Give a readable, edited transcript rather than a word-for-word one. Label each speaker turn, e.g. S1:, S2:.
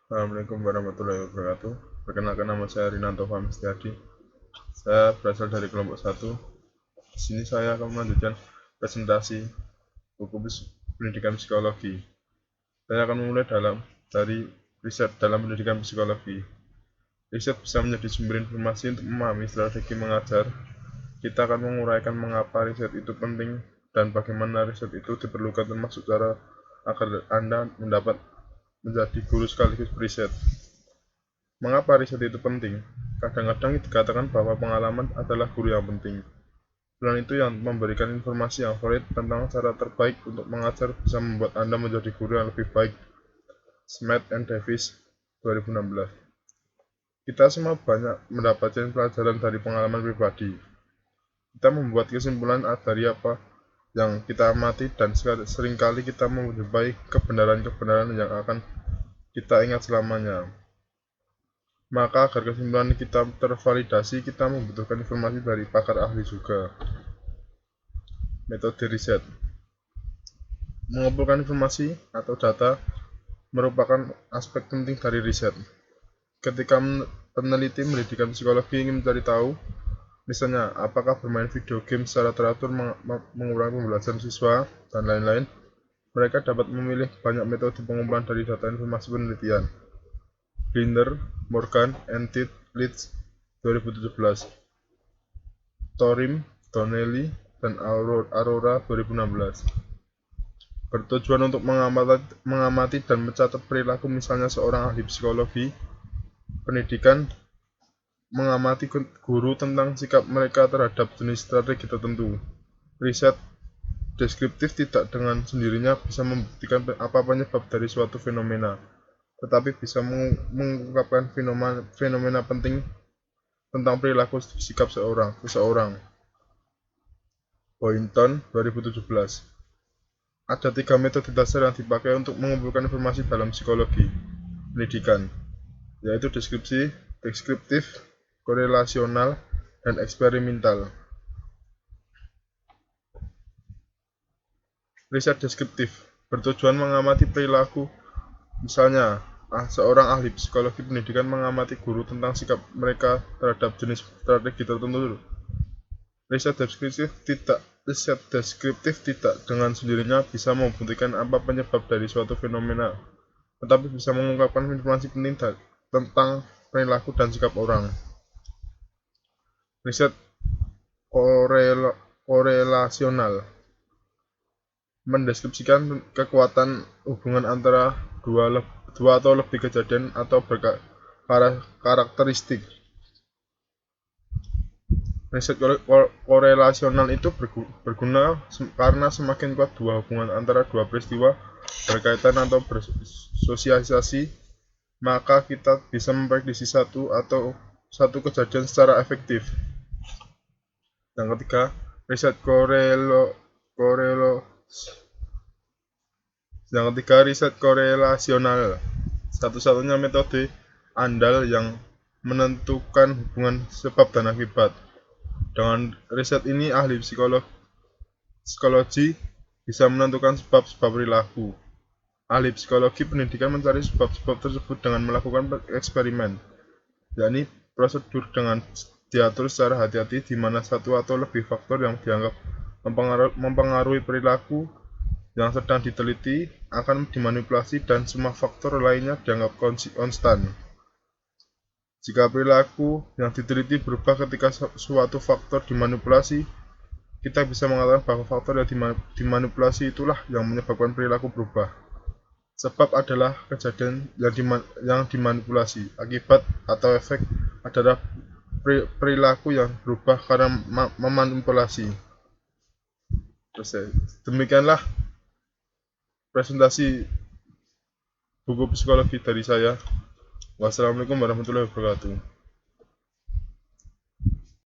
S1: Assalamualaikum warahmatullahi wabarakatuh. Perkenalkan, nama saya Rinanto Fahmi Setiadi. Saya berasal dari kelompok 1. Di sini saya akan melanjutkan presentasi buku pendidikan psikologi. Saya akan memulai dari riset dalam pendidikan psikologi. Riset bisa menjadi sumber informasi untuk memahami strategi mengajar. Kita akan menguraikan mengapa riset itu penting dan bagaimana riset itu diperlukan, termasuk cara agar Anda mendapat menjadi guru sekaligus riset. Mengapa riset itu penting? Kadang-kadang dikatakan bahwa pengalaman adalah guru yang penting. Selain itu, yang memberikan informasi yang valid tentang cara terbaik untuk mengajar bisa membuat Anda menjadi guru yang lebih baik. Smith and Davis, 2016. Kita semua banyak mendapatkan pelajaran dari pengalaman pribadi. Kita membuat kesimpulan dari apa yang kita amati, dan seringkali kita menjumpai kebenaran-kebenaran yang akan kita ingat selamanya. Maka agar kesimpulan kita tervalidasi, kita membutuhkan informasi dari pakar ahli juga. Metode riset. Mengumpulkan informasi atau data merupakan aspek penting dari riset. Ketika peneliti pendidikan psikologi ingin mencari tahu, misalnya apakah bermain video game secara teratur mengurangi pembelajaran siswa, dan lain-lain, mereka dapat memilih banyak metode pengumpulan dari data informasi penelitian. Binder, Morgan, and Leeds, 2017. Torim, Donnelly, dan Aurora, 2016. Bertujuan untuk mengamati dan mencatat perilaku, misalnya seorang ahli psikologi pendidikan mengamati guru tentang sikap mereka terhadap jenis strategi tertentu. Riset deskriptif tidak dengan sendirinya bisa membuktikan apa penyebab dari suatu fenomena, tetapi bisa mengungkapkan fenomena penting tentang perilaku sikap seseorang. Boynton, 2017. Ada 3 metode dasar yang dipakai untuk mengumpulkan informasi dalam psikologi pendidikan, yaitu deskriptif, korelasional, dan eksperimental. Riset deskriptif bertujuan mengamati perilaku, misalnya seorang ahli psikologi pendidikan mengamati guru tentang sikap mereka terhadap jenis strategi tertentu. Riset deskriptif tidak dengan sendirinya bisa membuktikan apa penyebab dari suatu fenomena, tetapi bisa mengungkapkan informasi penting tentang perilaku dan sikap orang. Riset korelasional mendeskripsikan kekuatan hubungan antara dua atau lebih kejadian atau karakteristik. Riset korelasional itu berguna karena semakin kuat dua hubungan antara dua peristiwa berkaitan atau bersosialisasi, maka kita bisa memprediksi satu kejadian secara efektif. Yang ketiga, riset korelasional, satu-satunya metode andal yang menentukan hubungan sebab dan akibat. Dengan riset ini, ahli psikologi bisa menentukan sebab-sebab perilaku. Ahli psikologi pendidikan mencari sebab-sebab tersebut dengan melakukan eksperimen, yakni prosedur dengan diatur secara hati-hati di mana satu atau lebih faktor yang dianggap mempengaruhi perilaku yang sedang diteliti akan dimanipulasi dan semua faktor lainnya dianggap konstan. Jika perilaku yang diteliti berubah ketika suatu faktor dimanipulasi, kita bisa mengatakan bahwa faktor yang dimanipulasi itulah yang menyebabkan perilaku berubah. Sebab adalah kejadian yang dimanipulasi. Akibat atau efek adalah perilaku yang berubah karena memanipulasi. Demikianlah presentasi buku psikologi dari saya. Wassalamualaikum warahmatullahi wabarakatuh.